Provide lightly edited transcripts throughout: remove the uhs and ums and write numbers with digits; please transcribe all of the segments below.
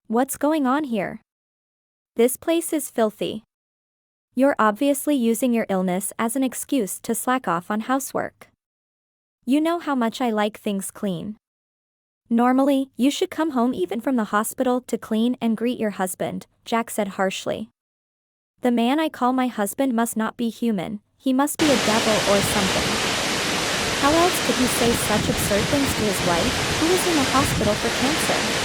What's going on here? This place is filthy. You're obviously using your illness as an excuse to slack off on housework. You know how much I like things clean. Normally, you should come home even from the hospital to clean and greet your husband, Jack said harshly. The man I call my husband must not be human, he must be a devil or something. How else could he say such absurd things to his wife, who is in the hospital for cancer?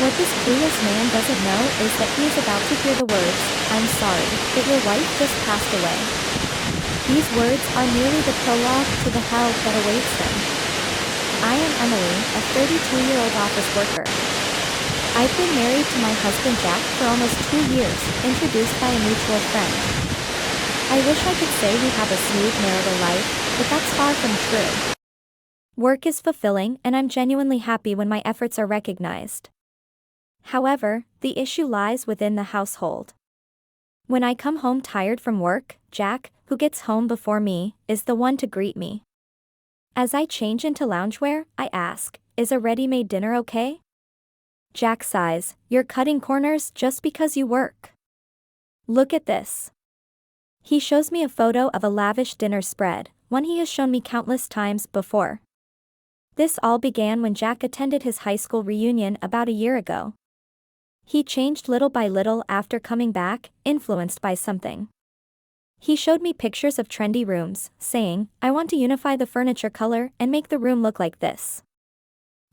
What this clueless man doesn't know is that he is about to hear the words, "I'm sorry, but your wife just passed away." These words are merely the prologue to the hell that awaits him. I am Emily, a 32-year-old office worker. I've been married to my husband Jack for almost 2 years, introduced by a mutual friend. I wish I could say we have a smooth marital life, but that's far from true. Work is fulfilling and I'm genuinely happy when my efforts are recognized. However, the issue lies within the household. When I come home tired from work, Jack, who gets home before me, is the one to greet me. As I change into loungewear, I ask, "Is a ready-made dinner okay?" Jack sighs, "You're cutting corners just because you work. Look at this." He shows me a photo of a lavish dinner spread, one he has shown me countless times before. This all began when Jack attended his high school reunion about a year ago. He changed little by little after coming back, influenced by something. He showed me pictures of trendy rooms, saying, "I want to unify the furniture color and make the room look like this."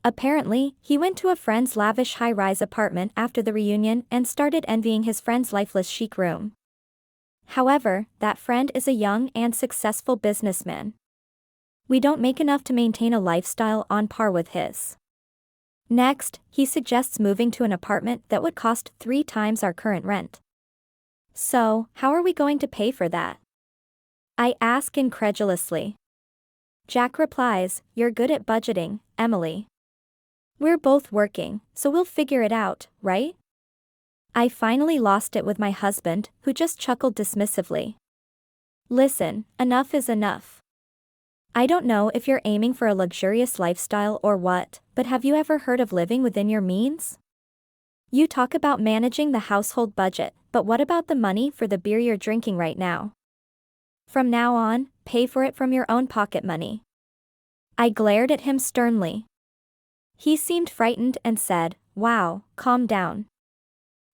Apparently, he went to a friend's lavish high-rise apartment after the reunion and started envying his friend's lifeless chic room. However, that friend is a young and successful businessman. We don't make enough to maintain a lifestyle on par with his. Next, he suggests moving to an apartment that would cost 3 times our current rent. So, how are we going to pay for that? I ask incredulously. Jack replies, "You're good at budgeting, Emily. We're both working, so we'll figure it out, right?" I finally lost it with my husband, who just chuckled dismissively. Listen, enough is enough. I don't know if you're aiming for a luxurious lifestyle or what, but have you ever heard of living within your means? You talk about managing the household budget, but what about the money for the beer you're drinking right now? From now on, pay for it from your own pocket money. I glared at him sternly. He seemed frightened and said, "Wow, calm down.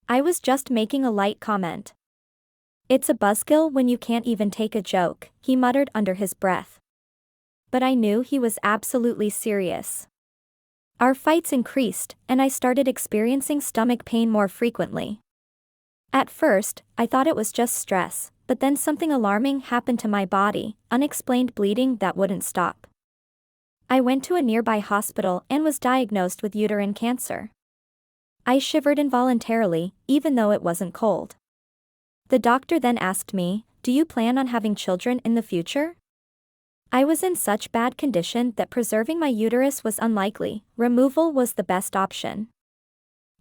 I was just making a light comment." "It's a buzzkill when you can't even take a joke," he muttered under his breath. But I knew he was absolutely serious. Our fights increased, and I started experiencing stomach pain more frequently. At first, I thought it was just stress, but then something alarming happened to my body, unexplained bleeding that wouldn't stop. I went to a nearby hospital and was diagnosed with uterine cancer. I shivered involuntarily, even though it wasn't cold. The doctor then asked me, "Do you plan on having children in the future?" I was in such bad condition that preserving my uterus was unlikely, removal was the best option.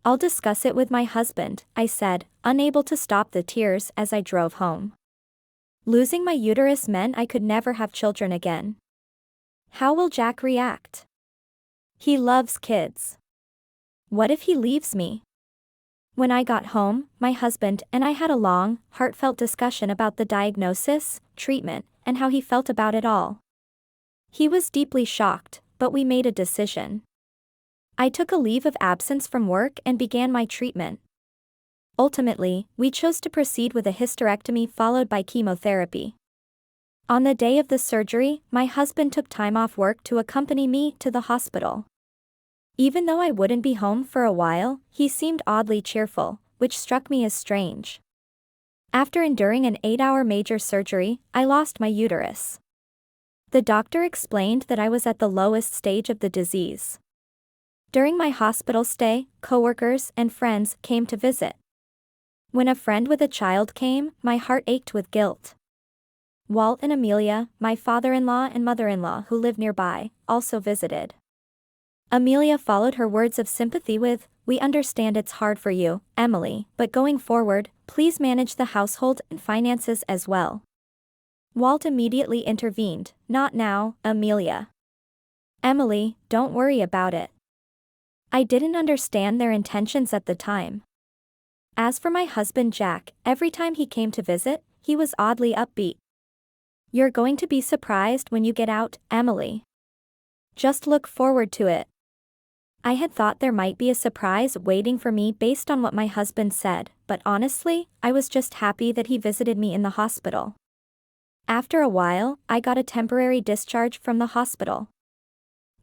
"I'll discuss it with my husband," I said, unable to stop the tears as I drove home. Losing my uterus meant I could never have children again. How will Jack react? He loves kids. What if he leaves me? When I got home, my husband and I had a long, heartfelt discussion about the diagnosis, treatment, and how he felt about it all. He was deeply shocked, but we made a decision. I took a leave of absence from work and began my treatment. Ultimately, we chose to proceed with a hysterectomy followed by chemotherapy. On the day of the surgery, my husband took time off work to accompany me to the hospital. Even though I wouldn't be home for a while, he seemed oddly cheerful, which struck me as strange. After enduring an 8-hour major surgery, I lost my uterus. The doctor explained that I was at the lowest stage of the disease. During my hospital stay, coworkers and friends came to visit. When a friend with a child came, my heart ached with guilt. Walt and Amelia, my father-in-law and mother-in-law who live nearby, also visited. Amelia followed her words of sympathy with, "We understand it's hard for you, Emily, but going forward, please manage the household and finances as well." Walt immediately intervened, "Not now, Amelia. Emily, don't worry about it. I didn't understand their intentions at the time. As for my husband Jack, every time he came to visit, he was oddly upbeat. "You're going to be surprised when you get out, Emily. Just look forward to it." I had thought there might be a surprise waiting for me based on what my husband said, but honestly, I was just happy that he visited me in the hospital. After a while, I got a temporary discharge from the hospital.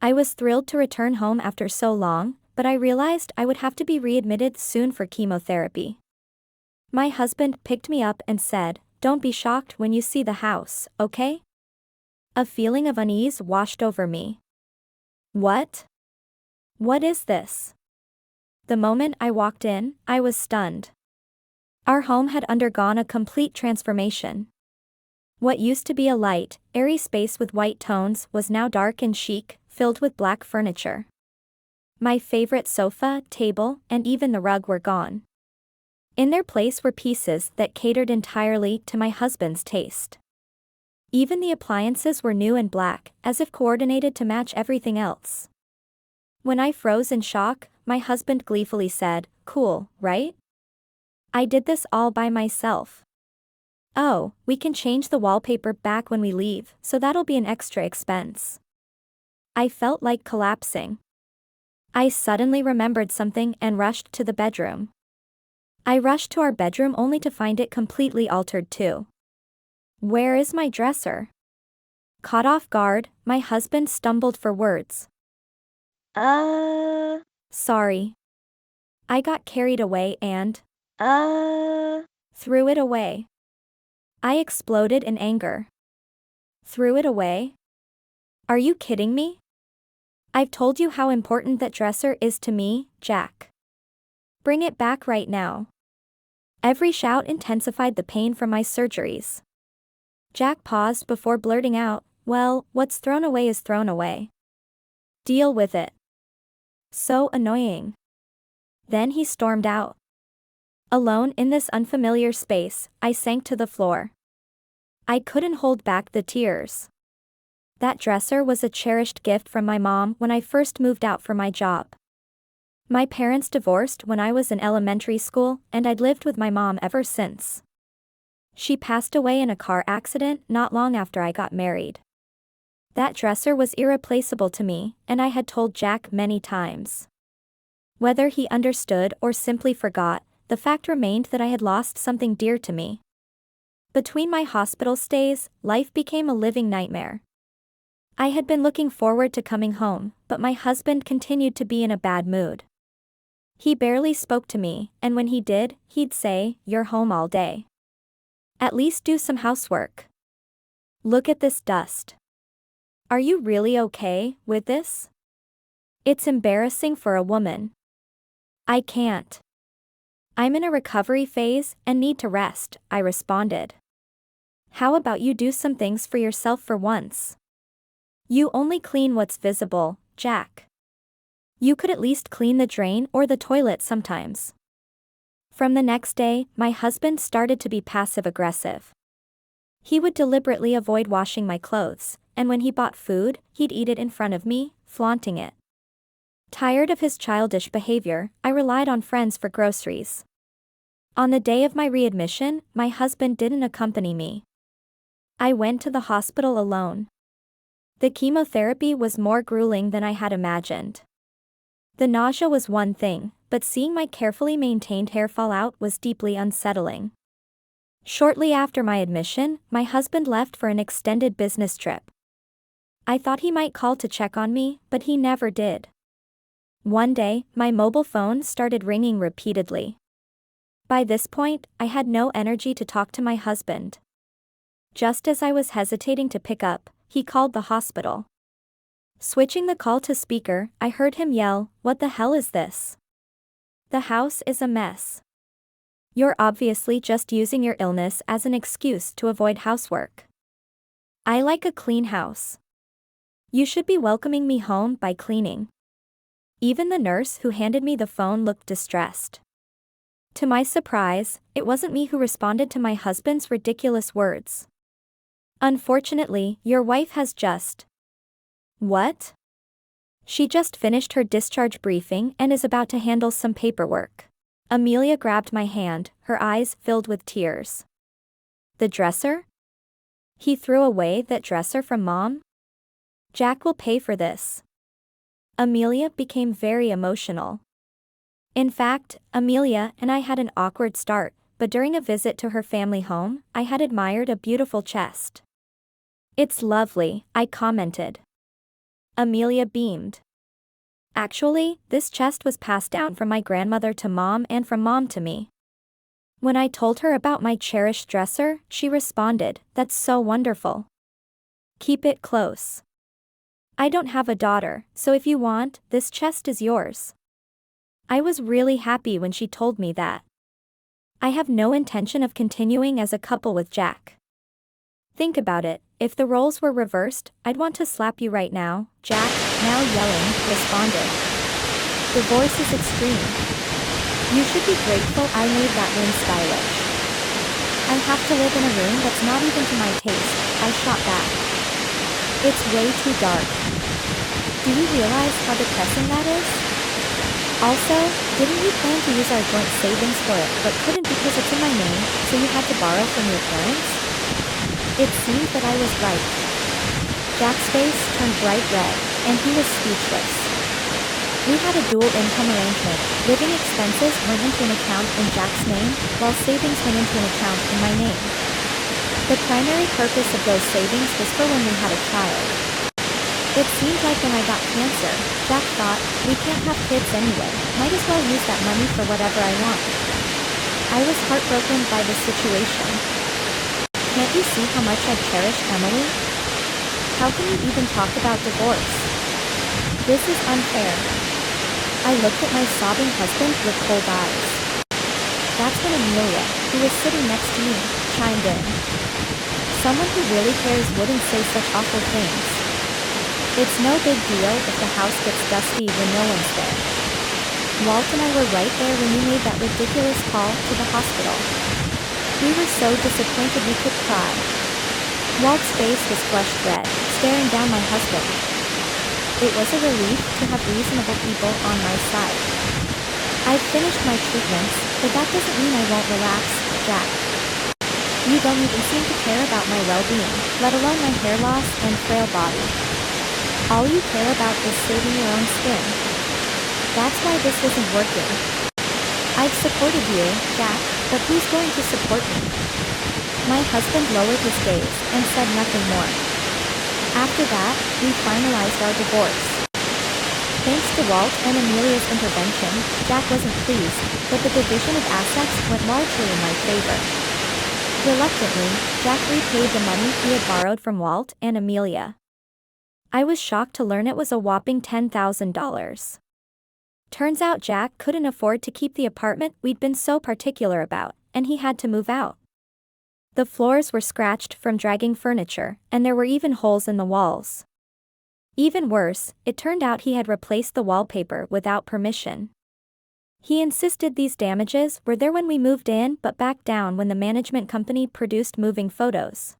I was thrilled to return home after so long, but I realized I would have to be readmitted soon for chemotherapy. My husband picked me up and said, "Don't be shocked when you see the house, okay?" A feeling of unease washed over me. What? What is this? The moment I walked in, I was stunned. Our home had undergone a complete transformation. What used to be a light, airy space with white tones was now dark and chic, filled with black furniture. My favorite sofa, table, and even the rug were gone. In their place were pieces that catered entirely to my husband's taste. Even the appliances were new and black, as if coordinated to match everything else. When I froze in shock, my husband gleefully said, "Cool, right? I did this all by myself." "Oh, we can change the wallpaper back when we leave, so that'll be an extra expense." I felt like collapsing. I suddenly remembered something and rushed to the bedroom. I rushed to our bedroom only to find it completely altered too. "Where is my dresser?" Caught off guard, my husband stumbled for words. Sorry. I got carried away and threw it away." I exploded in anger. "Threw it away? Are you kidding me? I've told you how important that dresser is to me, Jack. Bring it back right now." Every shout intensified the pain from my surgeries. Jack paused before blurting out, "Well, what's thrown away is thrown away. Deal with it." So annoying. Then he stormed out. Alone in this unfamiliar space, I sank to the floor. I couldn't hold back the tears. That dresser was a cherished gift from my mom when I first moved out for my job. My parents divorced when I was in elementary school, and I'd lived with my mom ever since. She passed away in a car accident not long after I got married. That dresser was irreplaceable to me, and I had told Jack many times. Whether he understood or simply forgot, the fact remained that I had lost something dear to me. Between my hospital stays, life became a living nightmare. I had been looking forward to coming home, but my husband continued to be in a bad mood. He barely spoke to me, and when he did, he'd say, "You're home all day. At least do some housework. Look at this dust. Are you really okay with this? It's embarrassing for a woman. I can't. I'm in a recovery phase and need to rest," I responded. "How about you do some things for yourself for once? You only clean what's visible, Jack. You could at least clean the drain or the toilet sometimes." From the next day, my husband started to be passive-aggressive. He would deliberately avoid washing my clothes, and when he bought food, he'd eat it in front of me, flaunting it. Tired of his childish behavior, I relied on friends for groceries. On the day of my readmission, my husband didn't accompany me. I went to the hospital alone. The chemotherapy was more grueling than I had imagined. The nausea was one thing, but seeing my carefully maintained hair fall out was deeply unsettling. Shortly after my admission, my husband left for an extended business trip. I thought he might call to check on me, but he never did. One day, my mobile phone started ringing repeatedly. By this point, I had no energy to talk to my husband. Just as I was hesitating to pick up, he called the hospital. Switching the call to speaker, I heard him yell, "What the hell is this? The house is a mess. You're obviously just using your illness as an excuse to avoid housework. I like a clean house. You should be welcoming me home by cleaning." Even the nurse who handed me the phone looked distressed. To my surprise, it wasn't me who responded to my husband's ridiculous words. "Unfortunately, your wife has just..." "What?" She just finished her discharge briefing and is about to handle some paperwork. Amelia grabbed my hand, her eyes filled with tears. The dresser? He threw away that dresser from Mom? Jack will pay for this. Amelia became very emotional. In fact, Amelia and I had an awkward start, but during a visit to her family home, I had admired a beautiful chest. It's lovely, I commented. Amelia beamed. Actually, this chest was passed down from my grandmother to Mom and from Mom to me. When I told her about my cherished dresser, she responded, "That's so wonderful. Keep it close. I don't have a daughter, so if you want, this chest is yours." I was really happy when she told me that. I have no intention of continuing as a couple with Jack. Think about it, if the roles were reversed, I'd want to slap you right now, Jack, now yelling, responded. Divorce is extreme. You should be grateful I made that room stylish. I have to live in a room that's not even to my taste, I shot back. It's way too dark. Do you realize how depressing that is? Also, didn't you plan to use our joint savings for it but couldn't because it's in my name, so you had to borrow from your parents? It seemed that I was right. Jack's face turned bright red, and he was speechless. We had a dual income arrangement. Living expenses went into an account in Jack's name, while savings went into an account in my name. The primary purpose of those savings was for when we had a child. It seemed like when I got cancer, Jack thought, we can't have kids anyway, might as well use that money for whatever I want. I was heartbroken by the situation. Can't you see how much I cherish Emily? How can you even talk about divorce? This is unfair. I looked at my sobbing husband with cold eyes. That's when Amelia, who was sitting next to me, chimed in. Someone who really cares wouldn't say such awful things. It's no big deal if the house gets dusty when no one's there. Walt and I were right there when you made that ridiculous call to the hospital. We were so disappointed we could cry. Walt's face was flushed red, staring down my husband. It was a relief to have reasonable people on my side. I've finished my treatments, but that doesn't mean I won't relax, Jack. You don't even seem to care about my well-being, let alone my hair loss and frail body. All you care about is saving your own skin. That's why this isn't working. I've supported you, Jack, but who's going to support me? My husband lowered his gaze and said nothing more. After that, we finalized our divorce. Thanks to Walt and Amelia's intervention, Jack wasn't pleased, but the division of assets went largely in my favor. Reluctantly, Jack repaid the money he had borrowed from Walt and Amelia. I was shocked to learn it was a whopping $10,000. Turns out Jack couldn't afford to keep the apartment we'd been so particular about, and he had to move out. The floors were scratched from dragging furniture, and there were even holes in the walls. Even worse, it turned out he had replaced the wallpaper without permission. He insisted these damages were there when we moved in but backed down when the management company produced moving photos.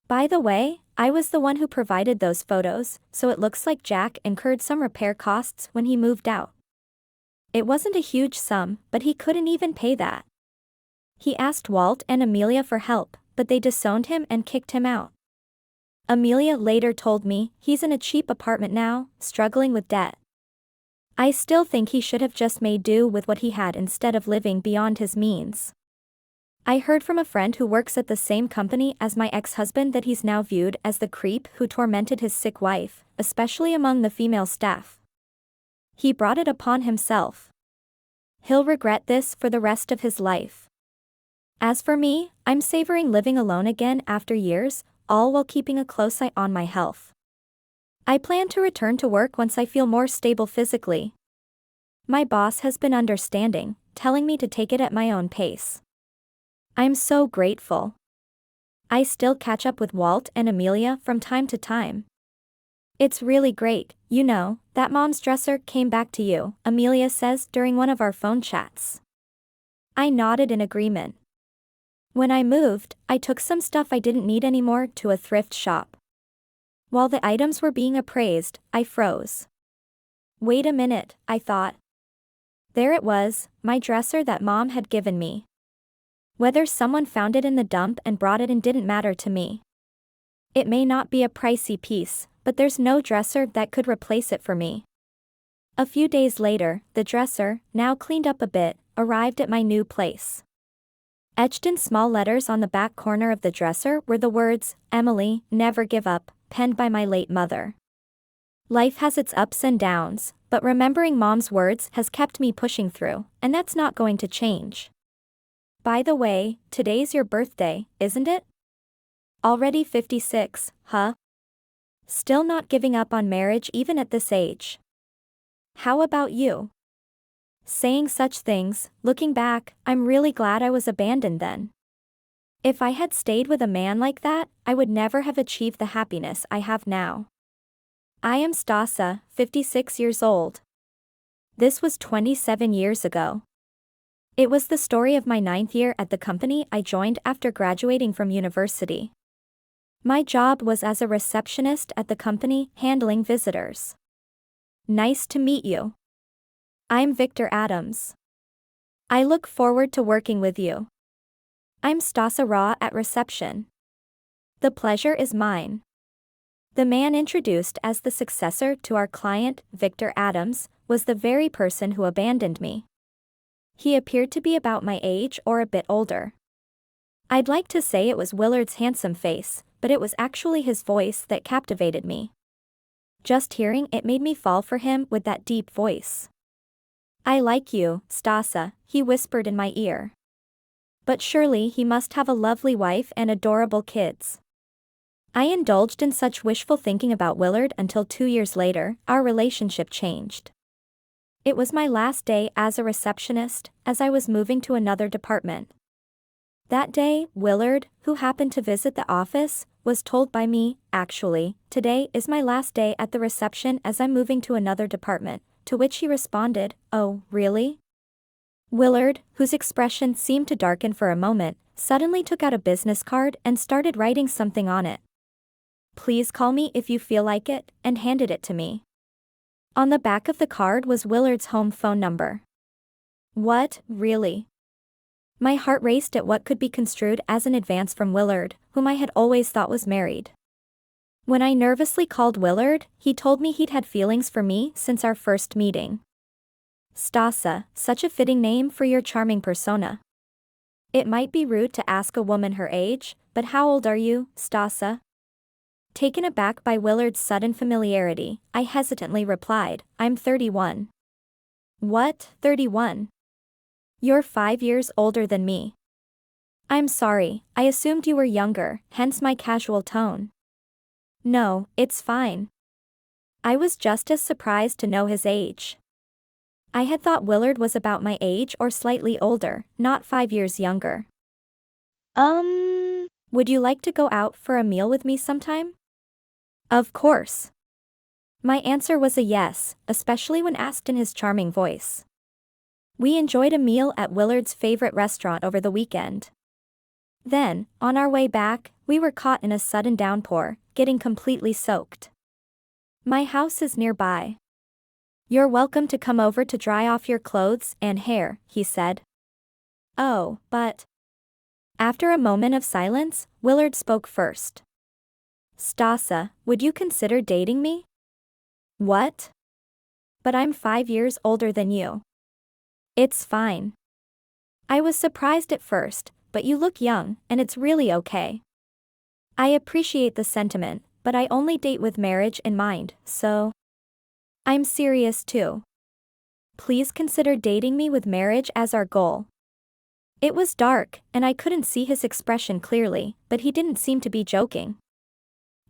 By the way, I was the one who provided those photos, so it looks like Jack incurred some repair costs when he moved out. It wasn't a huge sum, but he couldn't even pay that. He asked Walt and Amelia for help, but they disowned him and kicked him out. Amelia later told me he's in a cheap apartment now, struggling with debt. I still think he should have just made do with what he had instead of living beyond his means. I heard from a friend who works at the same company as my ex-husband that he's now viewed as the creep who tormented his sick wife, especially among the female staff. He brought it upon himself. He'll regret this for the rest of his life. As for me, I'm savoring living alone again after years, all while keeping a close eye on my health. I plan to return to work once I feel more stable physically. My boss has been understanding, telling me to take it at my own pace. I'm so grateful. I still catch up with Walt and Amelia from time to time. It's really great, you know, that Mom's dresser came back to you, Amelia says during one of our phone chats. I nodded in agreement. When I moved, I took some stuff I didn't need anymore to a thrift shop. While the items were being appraised, I froze. Wait a minute, I thought. There it was, my dresser that Mom had given me. Whether someone found it in the dump and brought it in didn't matter to me. It may not be a pricey piece, but there's no dresser that could replace it for me. A few days later, the dresser, now cleaned up a bit, arrived at my new place. Etched in small letters on the back corner of the dresser were the words, "Emily, never give up," penned by my late mother. Life has its ups and downs, but remembering Mom's words has kept me pushing through, and that's not going to change. By the way, today's your birthday, isn't it? Already 56, huh? Still not giving up on marriage even at this age. How about you? Saying such things, looking back, I'm really glad I was abandoned then. If I had stayed with a man like that, I would never have achieved the happiness I have now. I am Stasa, 56 years old. This was 27 years ago. It was the story of my 9th year at the company I joined after graduating from university. My job was as a receptionist at the company, handling visitors. Nice to meet you. I'm Victor Adams. I look forward to working with you. I'm Stasa Ra at reception. The pleasure is mine. The man introduced as the successor to our client, Victor Adams, was the very person who abandoned me. He appeared to be about my age or a bit older. I'd like to say it was Willard's handsome face, but it was actually his voice that captivated me. Just hearing it made me fall for him with that deep voice. "I like you, Stasa," he whispered in my ear. But surely he must have a lovely wife and adorable kids. I indulged in such wishful thinking about Willard until 2 years later, our relationship changed. It was my last day as a receptionist, as I was moving to another department. That day, Willard, who happened to visit the office, was told by me, "Actually, today is my last day at the reception as I'm moving to another department," to which he responded, "Oh, really?" Willard, whose expression seemed to darken for a moment, suddenly took out a business card and started writing something on it. "Please call me if you feel like it," and handed it to me. On the back of the card was Willard's home phone number. What, really? My heart raced at what could be construed as an advance from Willard, whom I had always thought was married. When I nervously called Willard, he told me he'd had feelings for me since our first meeting. Stasa, such a fitting name for your charming persona. It might be rude to ask a woman her age, but how old are you, Stasa? Taken aback by Willard's sudden familiarity, I hesitantly replied, "I'm 31. What, 31? You're 5 years older than me. I'm sorry, I assumed you were younger, hence my casual tone. No, it's fine. I was just as surprised to know his age. I had thought Willard was about my age or slightly older, not 5 years younger. Would you like to go out for a meal with me sometime? Of course. My answer was a yes, especially when asked in his charming voice. We enjoyed a meal at Willard's favorite restaurant over the weekend. Then, on our way back, we were caught in a sudden downpour, getting completely soaked. My house is nearby. You're welcome to come over to dry off your clothes and hair, he said. Oh, but... After a moment of silence, Willard spoke first. Stasa, would you consider dating me? What? But I'm 5 years older than you. It's fine. I was surprised at first, but you look young, and it's really okay. I appreciate the sentiment, but I only date with marriage in mind, so... I'm serious too. Please consider dating me with marriage as our goal. It was dark, and I couldn't see his expression clearly, but he didn't seem to be joking.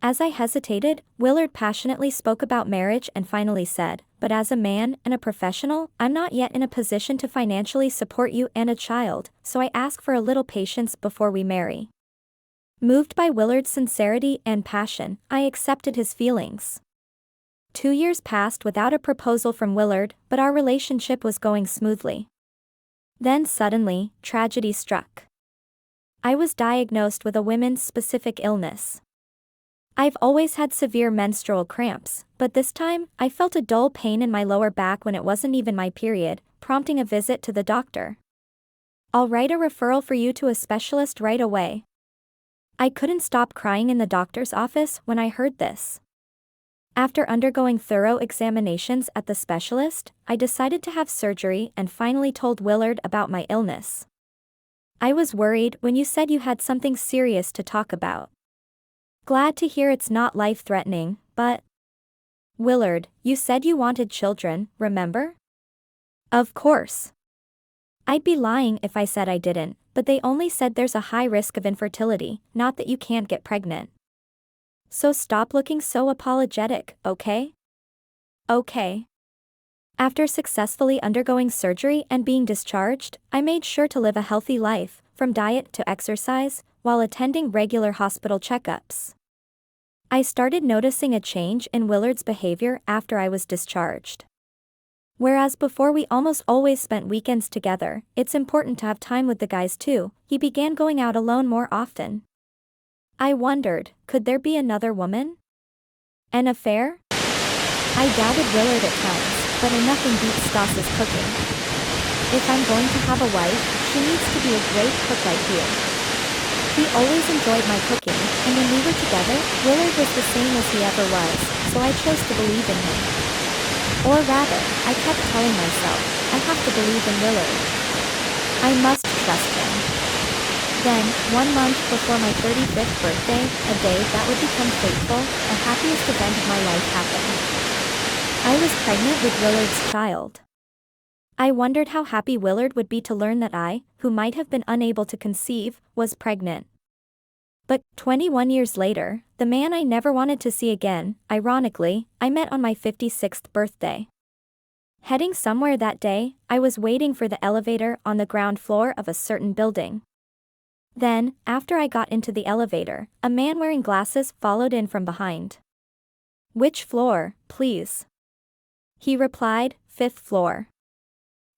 As I hesitated, Willard passionately spoke about marriage and finally said, "But as a man and a professional, I'm not yet in a position to financially support you and a child, so I ask for a little patience before we marry." Moved by Willard's sincerity and passion, I accepted his feelings. 2 years passed without a proposal from Willard, but our relationship was going smoothly. Then suddenly, tragedy struck. I was diagnosed with a women's specific illness. I've always had severe menstrual cramps, but this time, I felt a dull pain in my lower back when it wasn't even my period, prompting a visit to the doctor. I'll write a referral for you to a specialist right away. I couldn't stop crying in the doctor's office when I heard this. After undergoing thorough examinations at the specialist, I decided to have surgery and finally told Willard about my illness. I was worried when you said you had something serious to talk about. Glad to hear it's not life-threatening, but... Willard, you said you wanted children, remember? Of course. I'd be lying if I said I didn't, but they only said there's a high risk of infertility, not that you can't get pregnant. So stop looking so apologetic, okay? Okay. After successfully undergoing surgery and being discharged, I made sure to live a healthy life, from diet to exercise, while attending regular hospital checkups. I started noticing a change in Willard's behavior after I was discharged. Whereas before we almost always spent weekends together, it's important to have time with the guys too, he began going out alone more often. I wondered, could there be another woman? An affair? I doubted Willard at times, but nothing beats Stas's cooking. If I'm going to have a wife, she needs to be a great cook like you. He always enjoyed my cooking, and when we were together, Willard was the same as he ever was, so I chose to believe in him. Or rather, I kept telling myself, I have to believe in Willard. I must trust him. Then, 1 month before my 35th birthday, a day that would become fateful, the happiest event of my life happened. I was pregnant with Willard's child. I wondered how happy Willard would be to learn that I, who might have been unable to conceive, was pregnant. But, 21 years later, the man I never wanted to see again, ironically, I met on my 56th birthday. Heading somewhere that day, I was waiting for the elevator on the ground floor of a certain building. Then, after I got into the elevator, a man wearing glasses followed in from behind. "Which floor, please?" He replied, "5th floor."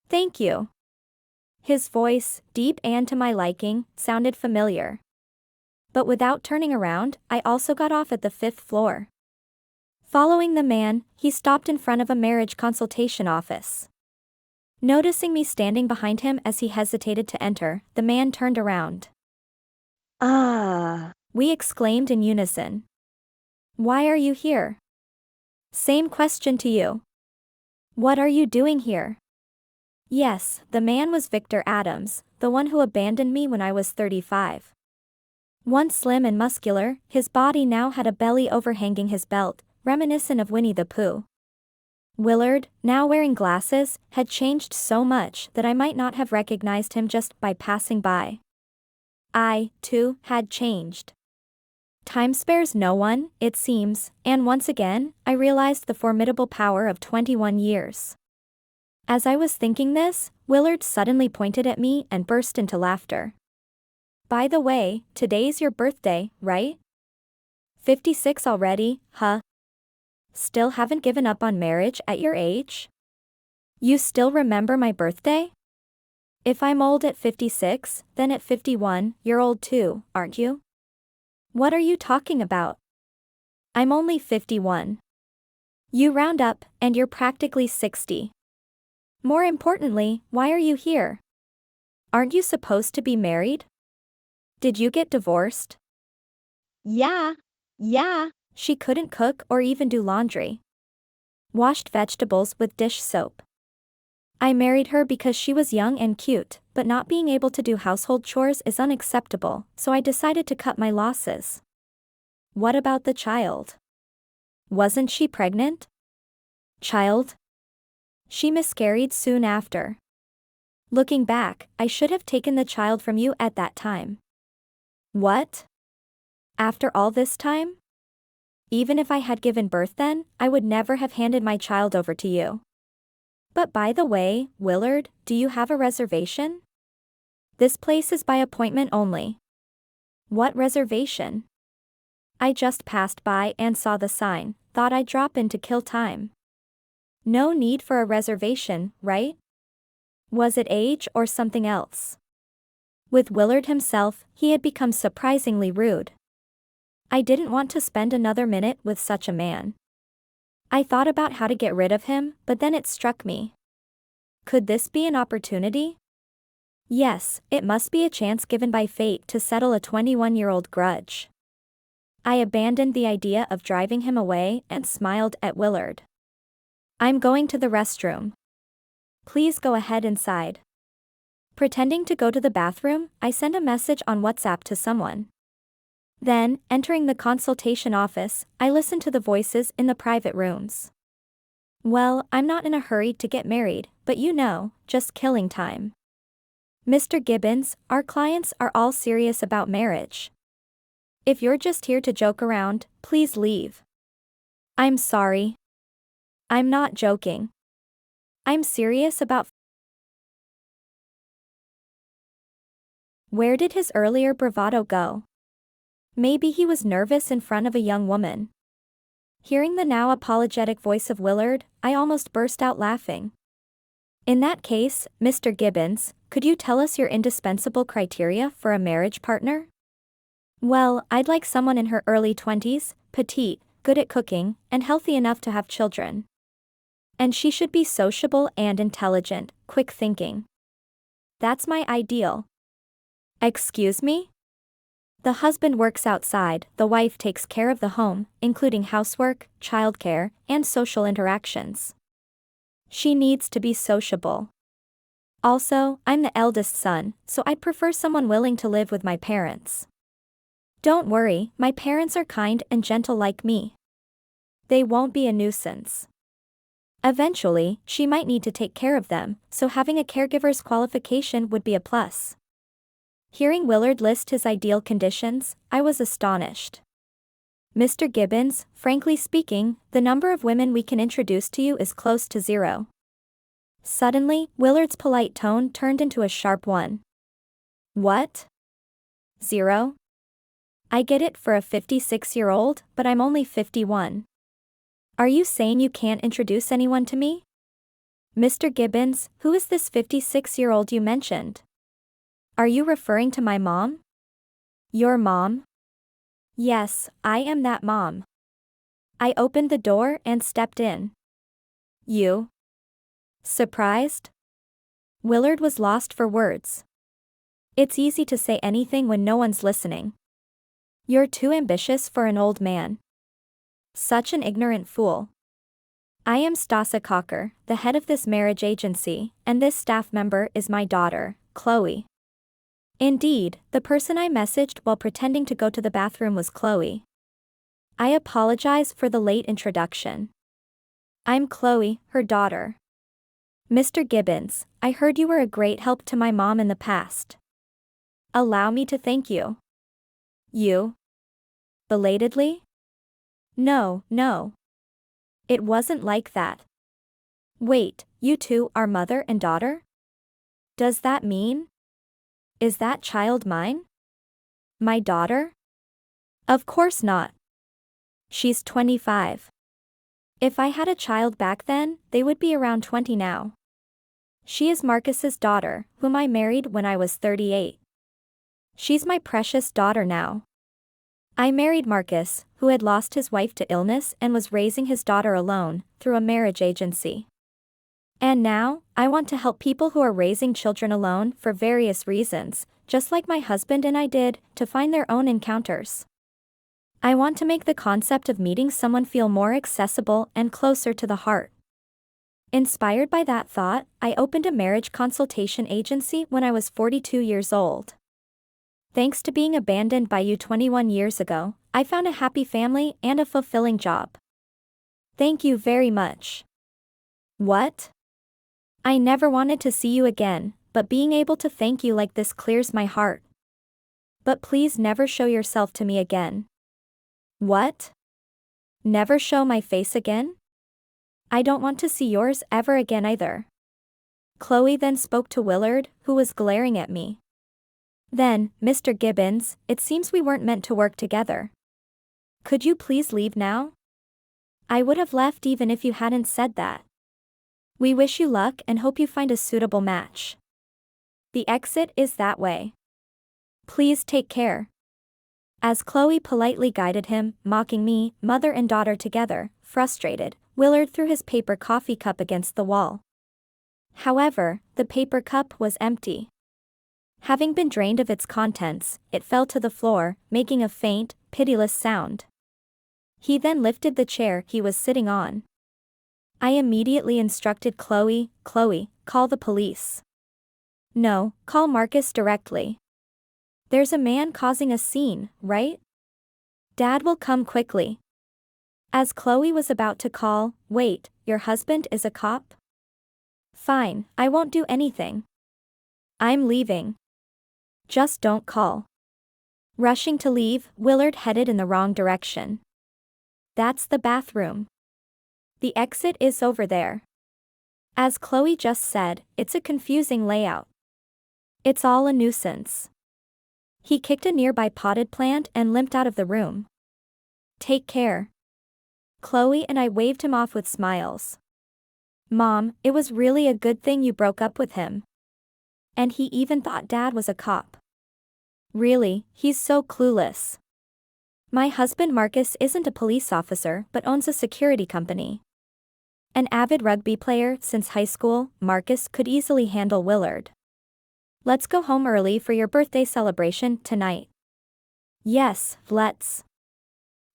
"Thank you." His voice, deep and to my liking, sounded familiar. But without turning around, I also got off at the 5th floor. Following the man, he stopped in front of a marriage consultation office. Noticing me standing behind him as he hesitated to enter, the man turned around. "Ah!" we exclaimed in unison. "Why are you here?" "Same question to you. What are you doing here?" Yes, the man was Victor Adams, the one who abandoned me when I was 35. Once slim and muscular, his body now had a belly overhanging his belt, reminiscent of Winnie the Pooh. Willard, now wearing glasses, had changed so much that I might not have recognized him just by passing by. I, too, had changed. Time spares no one, it seems, and once again, I realized the formidable power of 21 years. As I was thinking this, Willard suddenly pointed at me and burst into laughter. "By the way, today's your birthday, right? 56 already, huh? Still haven't given up on marriage at your age? You still remember my birthday? If I'm old at 56, then at 51, you're old too, aren't you?" "What are you talking about? I'm only 51. You round up, and you're practically 60. More importantly, why are you here? Aren't you supposed to be married? Did you get divorced?" Yeah. She couldn't cook or even do laundry. Washed vegetables with dish soap. I married her because she was young and cute, but not being able to do household chores is unacceptable, so I decided to cut my losses. What about the child? Wasn't she pregnant? Child? She miscarried soon after. Looking back, I should have taken the child from you at that time. What? After all this time? Even if I had given birth then, I would never have handed my child over to you. But by the way, Willard, do you have a reservation? This place is by appointment only. What reservation? I just passed by and saw the sign, thought I'd drop in to kill time. No need for a reservation, right? Was it age or something else? With Willard himself, he had become surprisingly rude. I didn't want to spend another minute with such a man. I thought about how to get rid of him, but then it struck me. Could this be an opportunity? Yes, it must be a chance given by fate to settle a 21-year-old grudge. I abandoned the idea of driving him away and smiled at Willard. I'm going to the restroom. Please go ahead inside. Pretending to go to the bathroom, I sent a message on WhatsApp to someone. Then, entering the consultation office, I listened to the voices in the private rooms. Well, I'm not in a hurry to get married, but just killing time. Mr. Gibbons, our clients are all serious about marriage. If you're just here to joke around, please leave. I'm sorry. I'm not joking. I'm serious about. Where did his earlier bravado go? Maybe he was nervous in front of a young woman. Hearing the now apologetic voice of Willard, I almost burst out laughing. In that case, Mr. Gibbons, could you tell us your indispensable criteria for a marriage partner? Well, I'd like someone in her early 20s, petite, good at cooking, and healthy enough to have children. And she should be sociable and intelligent, quick thinking. That's my ideal. Excuse me? The husband works outside, the wife takes care of the home, including housework, childcare, and social interactions. She needs to be sociable. Also, I'm the eldest son, so I'd prefer someone willing to live with my parents. Don't worry, my parents are kind and gentle like me. They won't be a nuisance. Eventually, she might need to take care of them, so having a caregiver's qualification would be a plus. Hearing Willard list his ideal conditions, I was astonished. Mr. Gibbons, frankly speaking, the number of women we can introduce to you is close to zero. Suddenly, Willard's polite tone turned into a sharp one. What? Zero? I get it for a 56-year-old, but I'm only 51. Are you saying you can't introduce anyone to me? Mr. Gibbons, who is this 56-year-old you mentioned? Are you referring to my mom? Your mom? Yes, I am that mom. I opened the door and stepped in. You? Surprised? Willard was lost for words. It's easy to say anything when no one's listening. You're too ambitious for an old man. Such an ignorant fool. I am Stasa Cocker, the head of this marriage agency, and this staff member is my daughter, Chloe. Indeed, the person I messaged while pretending to go to the bathroom was Chloe. I apologize for the late introduction. I'm Chloe, her daughter. Mr. Gibbons, I heard you were a great help to my mom in the past. Allow me to thank you. You? Belatedly? No. It wasn't like that. Wait, you two are mother and daughter? Does that mean? Is that child mine? My daughter? Of course not. She's 25. If I had a child back then, they would be around 20 now. She is Marcus's daughter, whom I married when I was 38. She's my precious daughter now. I married Marcus, who had lost his wife to illness and was raising his daughter alone, through a marriage agency. And now, I want to help people who are raising children alone for various reasons, just like my husband and I did, to find their own encounters. I want to make the concept of meeting someone feel more accessible and closer to the heart. Inspired by that thought, I opened a marriage consultation agency when I was 42 years old. Thanks to being abandoned by you 21 years ago, I found a happy family and a fulfilling job. Thank you very much. What? I never wanted to see you again, but being able to thank you like this clears my heart. But please never show yourself to me again. What? Never show my face again? I don't want to see yours ever again either. Chloe then spoke to Willard, who was glaring at me. Then, Mr. Gibbons, it seems we weren't meant to work together. Could you please leave now? I would have left even if you hadn't said that. We wish you luck and hope you find a suitable match. The exit is that way. Please take care. As Chloe politely guided him, mocking me, mother and daughter together, frustrated, Willard threw his paper coffee cup against the wall. However, the paper cup was empty. Having been drained of its contents, it fell to the floor, making a faint, pitiless sound. He then lifted the chair he was sitting on. I immediately instructed Chloe, call the police. No, call Marcus directly. There's a man causing a scene, right? Dad will come quickly. As Chloe was about to call, wait, your husband is a cop? Fine, I won't do anything. I'm leaving. Just don't call. Rushing to leave, Willard headed in the wrong direction. That's the bathroom. The exit is over there. As Chloe just said, it's a confusing layout. It's all a nuisance. He kicked a nearby potted plant and limped out of the room. Take care. Chloe and I waved him off with smiles. Mom, it was really a good thing you broke up with him. And he even thought Dad was a cop. Really, he's so clueless. My husband Marcus isn't a police officer but owns a security company. An avid rugby player since high school, Marcus could easily handle Willard. Let's go home early for your birthday celebration tonight. Yes, let's.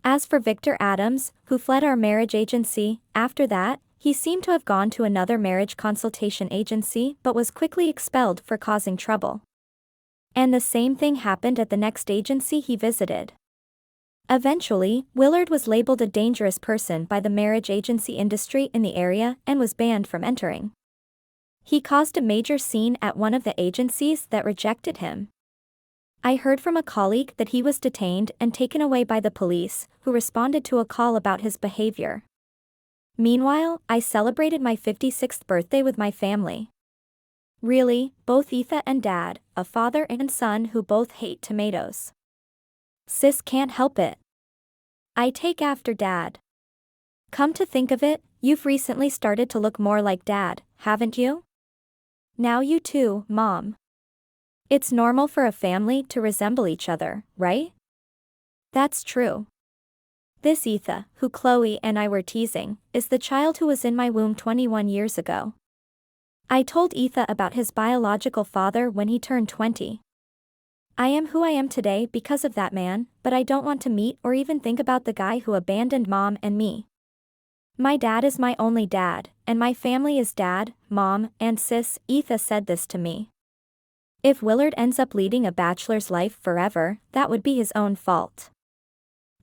As for Victor Adams, who fled our marriage agency, after that, he seemed to have gone to another marriage consultation agency but was quickly expelled for causing trouble. And the same thing happened at the next agency he visited. Eventually, Willard was labeled a dangerous person by the marriage agency industry in the area and was banned from entering. He caused a major scene at one of the agencies that rejected him. I heard from a colleague that he was detained and taken away by the police, who responded to a call about his behavior. Meanwhile, I celebrated my 56th birthday with my family. Really, both Etha and Dad, a father and son who both hate tomatoes. Sis can't help it. I take after Dad. Come to think of it, you've recently started to look more like Dad, haven't you? Now you too, Mom. It's normal for a family to resemble each other, right? That's true. This Etha, who Chloe and I were teasing, is the child who was in my womb 21 years ago. I told Etha about his biological father when he turned 20. I am who I am today because of that man, but I don't want to meet or even think about the guy who abandoned Mom and me. My dad is my only dad, and my family is Dad, Mom, and Sis. Etha said this to me. If Willard ends up leading a bachelor's life forever, that would be his own fault.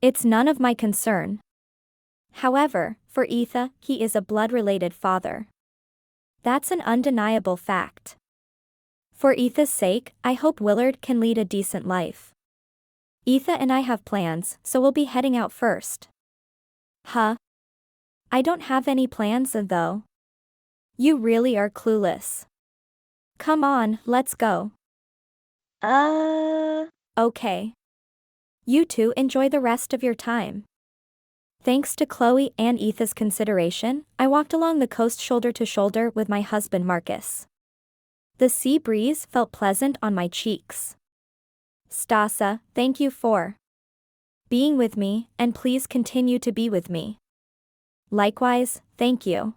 It's none of my concern. However, for Etha, he is a blood-related father. That's an undeniable fact. For Etha's sake, I hope Willard can lead a decent life. Etha and I have plans, so we'll be heading out first. Huh? I don't have any plans though. You really are clueless. Come on, let's go. Okay. You two enjoy the rest of your time. Thanks to Chloe and Etha's consideration, I walked along the coast shoulder to shoulder with my husband Marcus. The sea breeze felt pleasant on my cheeks. Stasa, thank you for being with me, and please continue to be with me. Likewise, thank you.